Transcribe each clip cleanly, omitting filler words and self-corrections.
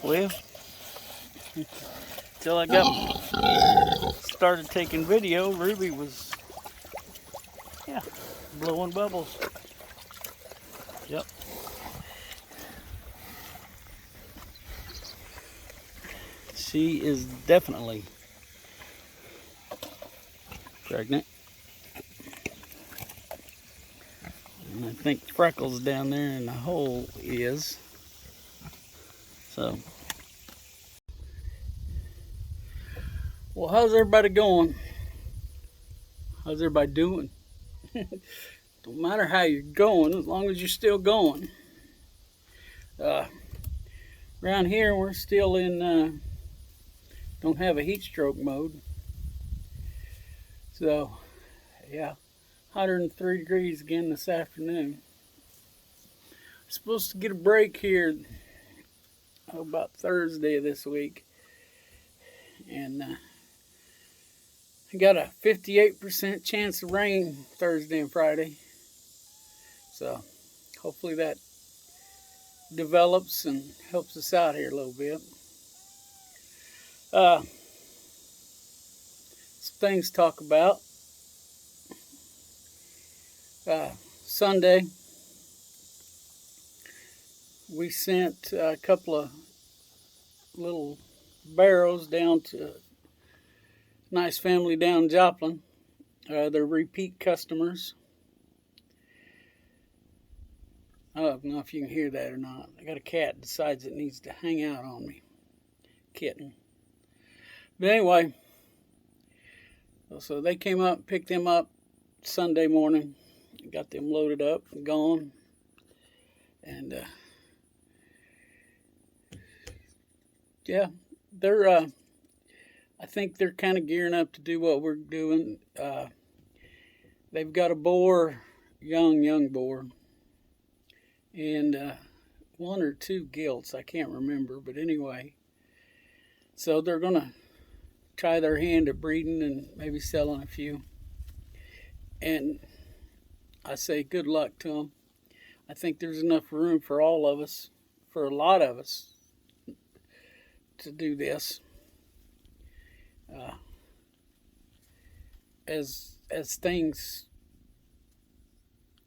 Well, till I started taking video, Ruby was, blowing bubbles. Yep. She is definitely pregnant. And I think Freckles down there in the hole is. So, well, how's everybody going? How's everybody doing? Don't matter how you're going, as long as you're still going. Around here, we're still in, don't have a heat stroke mode. So, yeah, 103 degrees again this afternoon. Supposed to get a break here about Thursday of this week. And I got a 58% chance of rain Thursday and Friday. So hopefully that develops and helps us out here a little bit. Some things to talk about. Sunday, we sent a couple of little barrows down to a nice family down in Joplin. They're repeat customers. I don't know if you can hear that or not. I got a cat that decides it needs to hang out on me. Kitten. But anyway, so they came up, picked them up Sunday morning, got them loaded up and gone. And they're I think they're kind of gearing up to do what we're doing. They've got a boar, young boar, and one or two gilts, I can't remember, but anyway. So they're going to try their hand at breeding and maybe selling a few. And I say good luck to them. I think there's enough room for all of us, for a lot of us, to do this. As things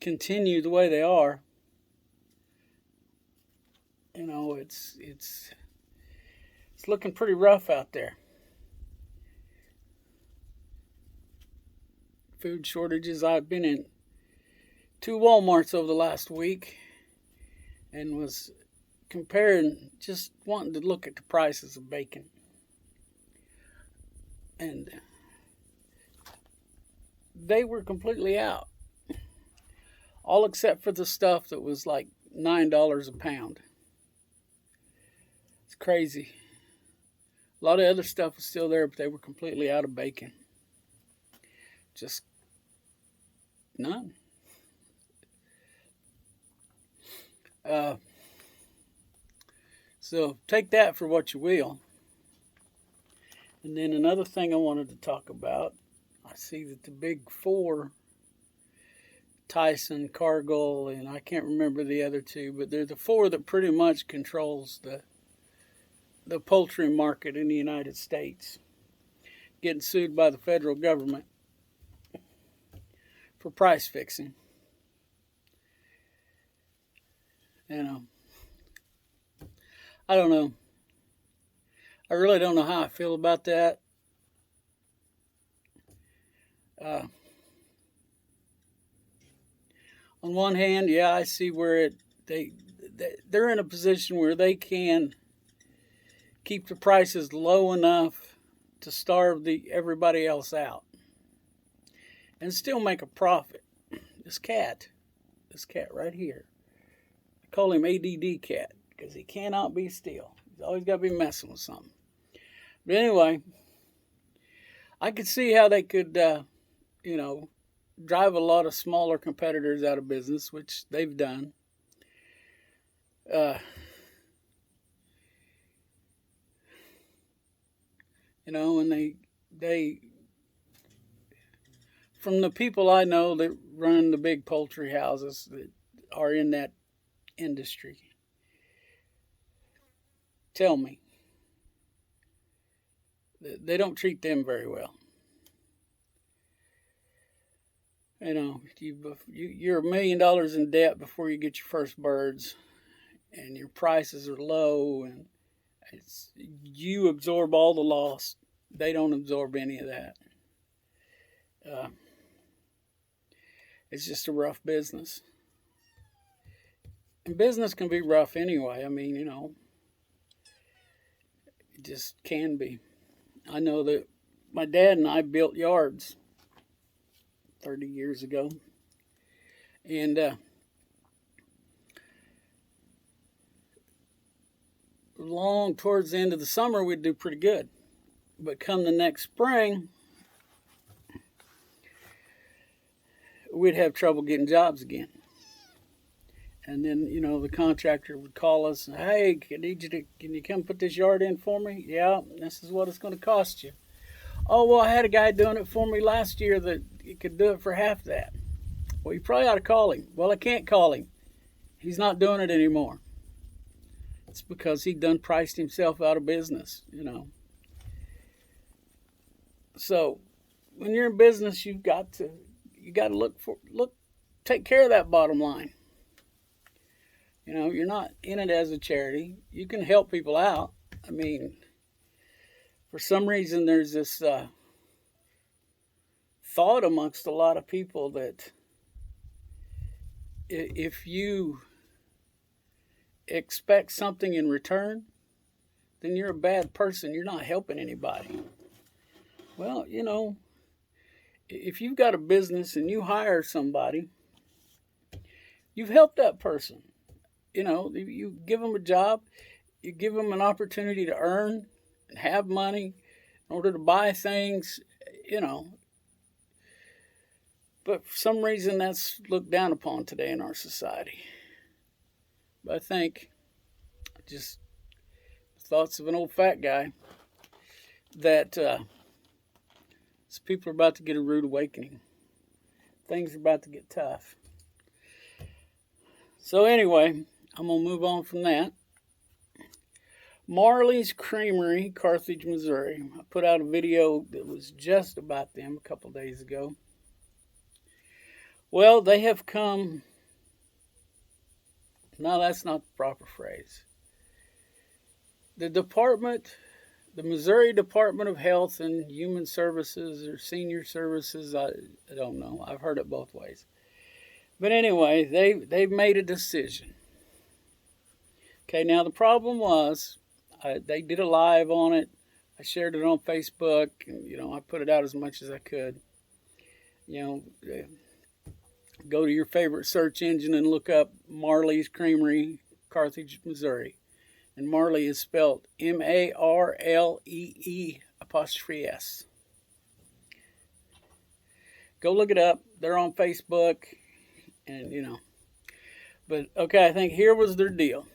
continue the way they are, you know, it's looking pretty rough out there. Food shortages. I've been in 2 Walmarts over the last week and was comparing, just wanting to look at the prices of bacon. And they were completely out. All except for the stuff that was like $9 a pound. It's crazy. A lot of other stuff was still there, but they were completely out of bacon. Just none. So take that for what you will. And then another thing I wanted to talk about, I see that the big four, Tyson, Cargill, and I can't remember the other two, but they're the four that pretty much controls the poultry market in the United States, getting sued by the federal government for price fixing. You know, I don't know. I really don't know how I feel about that. On one hand, yeah, I see where they're in a position where they can keep the prices low enough to starve everybody else out and still make a profit. This cat right here, I call him ADD cat because he cannot be still. He's always got to be messing with something. But anyway, I could see how they could, drive a lot of smaller competitors out of business, which they've done. And they from the people I know that run the big poultry houses that are in that industry, tell me. They don't treat them very well. You know, you're $1 million in debt before you get your first birds, and your prices are low, and you absorb all the loss. They don't absorb any of that. Uh, it's just a rough business. And business can be rough anyway. I mean, you know, it just can be. I know that my dad and I built yards 30 years ago. And long towards the end of the summer, we'd do pretty good. But come the next spring, we'd have trouble getting jobs again. And then, you know, the contractor would call us, hey, can you come put this yard in for me? Yeah, this is what it's going to cost you. Oh, well, I had a guy doing it for me last year that he could do it for half that. Well, you probably ought to call him. Well, I can't call him. He's not doing it anymore. It's because he done priced himself out of business, you know. So when you're in business, you got to take care of that bottom line. You know, you're not in it as a charity. You can help people out. I mean, for some reason, there's this thought amongst a lot of people that if you expect something in return, then you're a bad person. You're not helping anybody. Well, you know, if you've got a business and you hire somebody, you've helped that person. You know, you give them a job, you give them an opportunity to earn and have money in order to buy things, you know. But for some reason, that's looked down upon today in our society. But I think, just thoughts of an old fat guy, that people are about to get a rude awakening. Things are about to get tough. So anyway, I'm going to move on from that. Marley's Creamery, Carthage, Missouri. I put out a video that was just about them a couple days ago. Well, they have come... No, that's not the proper phrase. The Missouri Department of Health and Human Services or Senior Services, I don't know. I've heard it both ways. But anyway, they've made a decision. Okay, now the problem was, they did a live on it. I shared it on Facebook, and, you know, I put it out as much as I could. You know, go to your favorite search engine and look up Marley's Creamery, Carthage, Missouri. And Marley is spelled Marlee''S. Go look it up. They're on Facebook. And, you know. But, okay, I think here was their deal.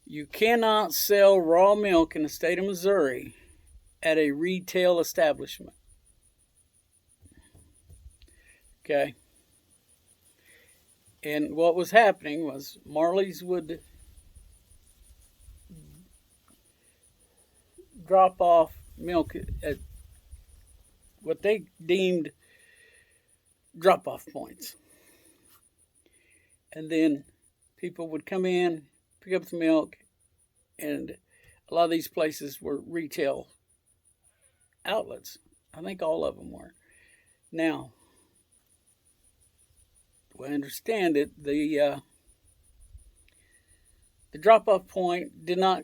You cannot sell raw milk in the state of Missouri at a retail establishment. Okay. And what was happening was Marley's would drop off milk at what they deemed drop-off points. And then people would come in, pick up the milk, and a lot of these places were retail outlets. I think all of them were. Now, the way I understand it, the drop-off point did not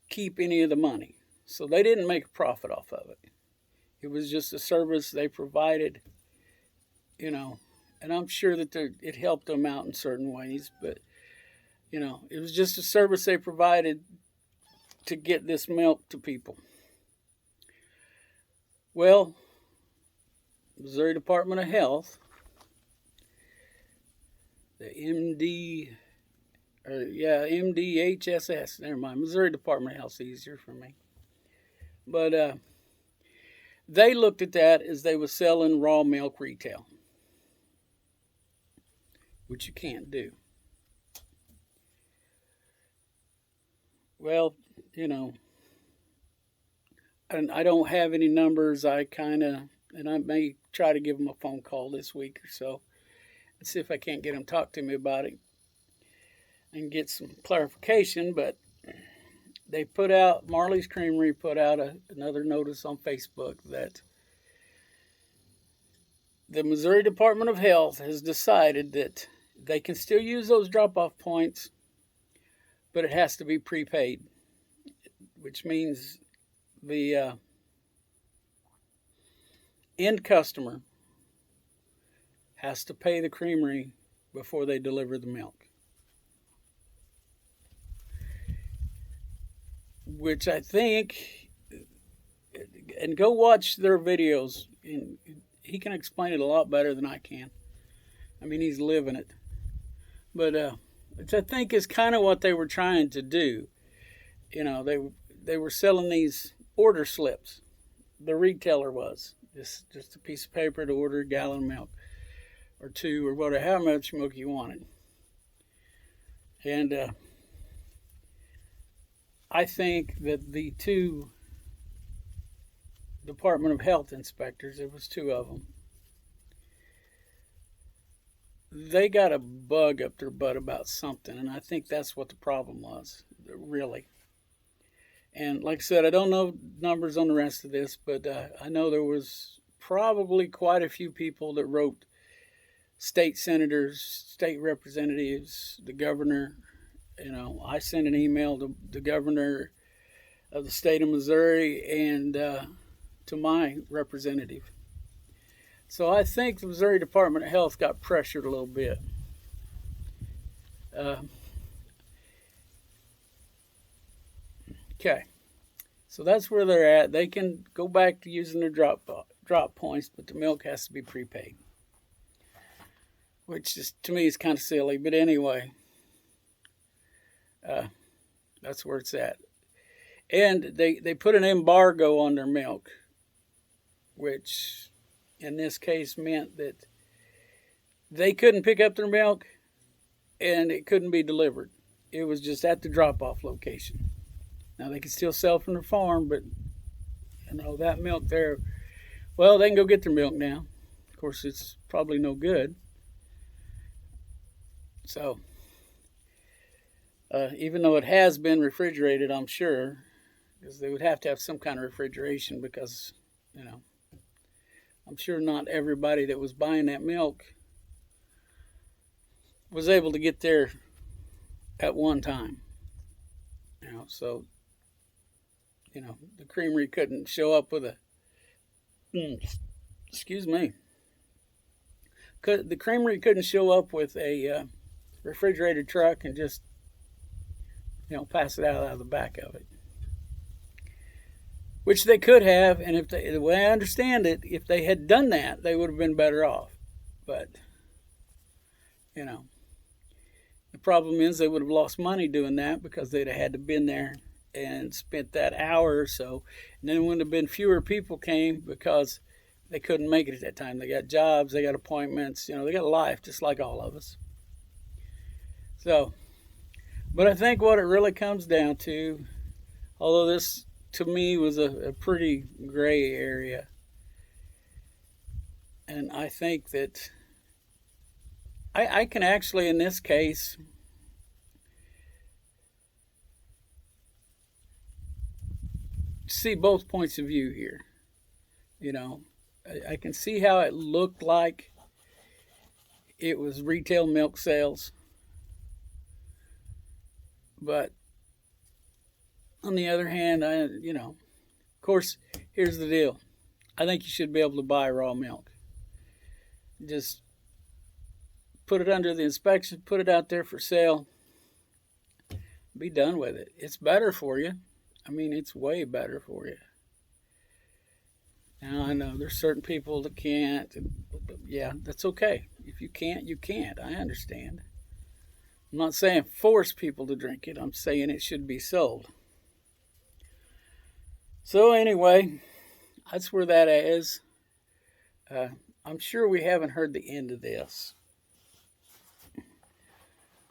keep any of the money. So they didn't make a profit off of it. It was just a service they provided, you know, and I'm sure that it helped them out in certain ways, but, you know, it was just a service they provided to get this milk to people. Well, Missouri Department of Health, the MDHSS, never mind, Missouri Department of Health's easier for me. But they looked at that as they were selling raw milk retail, which you can't do. well, you know, and I don't have any numbers. And I may try to give them a phone call this week or so and see if I can't get them to talk to me about it and get some clarification. But they put out, Marley's Creamery put out another notice on Facebook that the Missouri Department of Health has decided that they can still use those drop-off points, but it has to be prepaid, which means the end customer has to pay the creamery before they deliver the milk. Which I think, and go watch their videos, and he can explain it a lot better than I can. I mean, he's living it. But which I think is kind of what they were trying to do. You know, they were selling these order slips. The retailer was just a piece of paper to order a gallon of milk or two or whatever, how much milk you wanted. And I think that the two Department of Health inspectors, there was two of them, they got a bug up their butt about something, and I think that's what the problem was, really. And like I said, I don't know numbers on the rest of this, but I know there was probably quite a few people that wrote state senators, state representatives, the governor. You know, I sent an email to the governor of the state of Missouri and to my representative. So I think the Missouri Department of Health got pressured a little bit. Okay, so that's where they're at. They can go back to using their drop points, but the milk has to be prepaid, which is, to me, is kind of silly. But anyway, that's where it's at. And they put an embargo on their milk, which in this case meant that they couldn't pick up their milk and it couldn't be delivered. It was just at the drop-off location. Now, they can still sell from their farm, but, you know, that milk there, well, they can go get their milk now. Of course, it's probably no good. So, even though it has been refrigerated, I'm sure, because they would have to have some kind of refrigeration because, you know, I'm sure not everybody that was buying that milk was able to get there at one time. You know, so, you know, the creamery couldn't show up with excuse me. The creamery couldn't show up with a refrigerated truck and just, you know, pass it out of the back of it. Which they could have, and if they, the way I understand it, if they had done that, they would have been better off. But, you know, the problem is they would have lost money doing that because they'd have had to been there and spent that hour or so. And then would have been fewer people came because they couldn't make it at that time. They got jobs, they got appointments, you know, they got life just like all of us. So, but I think what it really comes down to, although this to me was a pretty gray area, and I think that I can actually, in this case, see both points of view here. You know, I can see how it looked like it was retail milk sales, but on the other hand, you know, of course, here's the deal. I think you should be able to buy raw milk. Just put it under the inspection, put it out there for sale, be done with it. It's better for you. I mean, it's way better for you. Now, I know there's certain people that can't. But yeah, that's okay. If you can't, you can't. I understand. I'm not saying force people to drink it. I'm saying it should be sold. So anyway, that's where that is. I'm sure we haven't heard the end of this.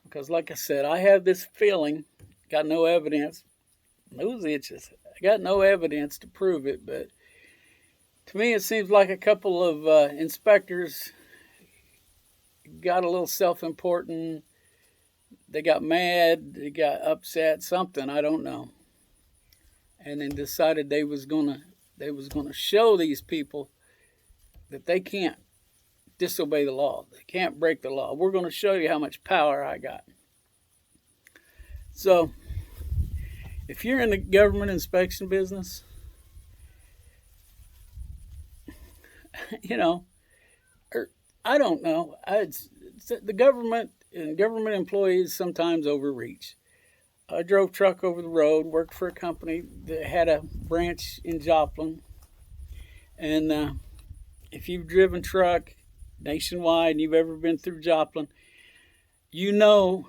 Because like I said, I have this feeling, got no evidence, Nose itches. I got no evidence to prove it, but to me, it seems like a couple of inspectors got a little self-important. They got mad. They got upset. Something, I don't know, and then decided they was gonna show these people that they can't disobey the law. They can't break the law. We're going to show you how much power I got. So, if you're in the government inspection business, you know, or I don't know, the government and government employees sometimes overreach. I drove truck over the road, worked for a company that had a branch in Joplin, and if you've driven truck nationwide and you've ever been through Joplin, you know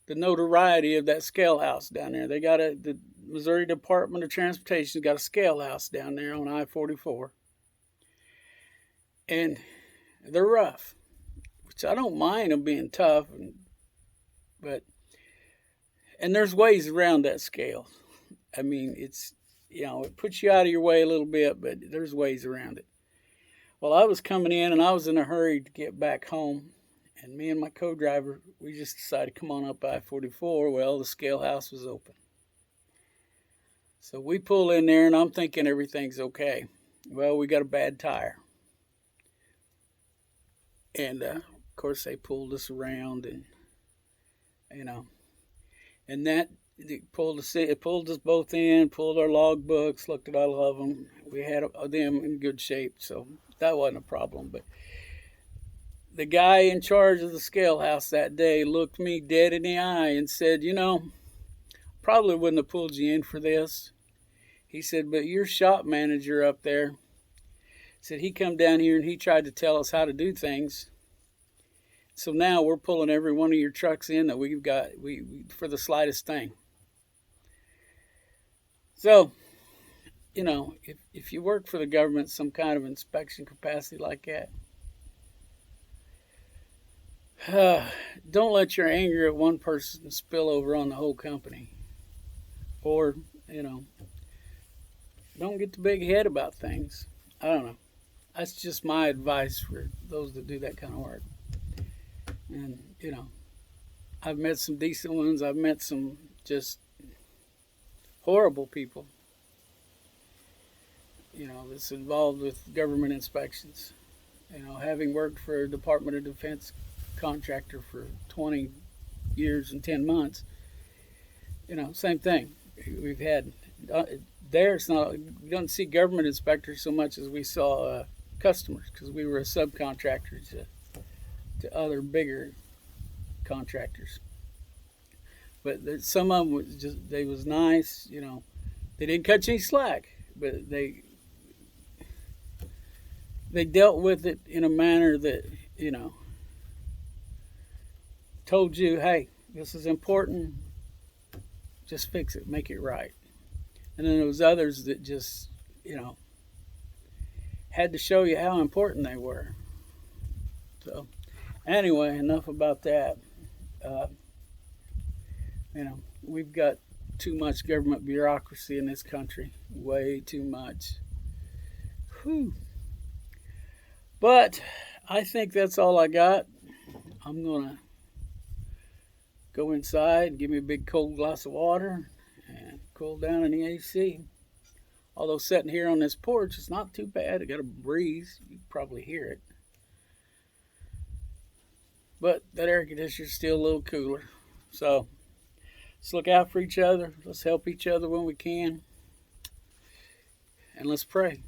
the notoriety of that scale house down there. The Missouri Department of Transportation got a scale house down there on I-44, and they're rough, which I don't mind them being tough, but there's ways around that scale. I mean, it puts you out of your way a little bit, but there's ways around it. Well, I was coming in and I was in a hurry to get back home. And me and my co-driver, we just decided to come on up I-44. Well, the scale house was open. So we pull in there and I'm thinking everything's okay. Well, we got a bad tire. And, of course, they pulled us around and, and that it pulled us both in, pulled our log books, looked at all of them. We had them in good shape, so that wasn't a problem. But the guy in charge of the scale house that day looked me dead in the eye and said, probably wouldn't have pulled you in for this. He said, but your shop manager up there said he come down here and he tried to tell us how to do things. So now we're pulling every one of your trucks in that we've got for the slightest thing. So, if you work for the government, some kind of inspection capacity like that, don't let your anger at one person spill over on the whole company. Or, don't get the big head about things. I don't know. That's just my advice for those that do that kind of work. And, I've met some decent ones. I've met some just horrible people, that's involved with government inspections. Having worked for a Department of Defense contractor for 20 years and 10 months, same thing. We've had, we don't see government inspectors so much as we saw customers, because we were a subcontractor to other bigger contractors. But some of them they was nice, they didn't cut you any slack, but they dealt with it in a manner that, told you, hey, this is important, just fix it, make it right. And then there was others that just, had to show you how important they were. So anyway, enough about that. We've got too much government bureaucracy in this country. Way too much. Whew. But I think that's all I got. I'm going to go inside, give me a big cold glass of water, and cool down in the AC. Although sitting here on this porch, it's not too bad. I got a breeze. You can probably hear it. But that air conditioner's still a little cooler. So let's look out for each other. Let's help each other when we can. And let's pray.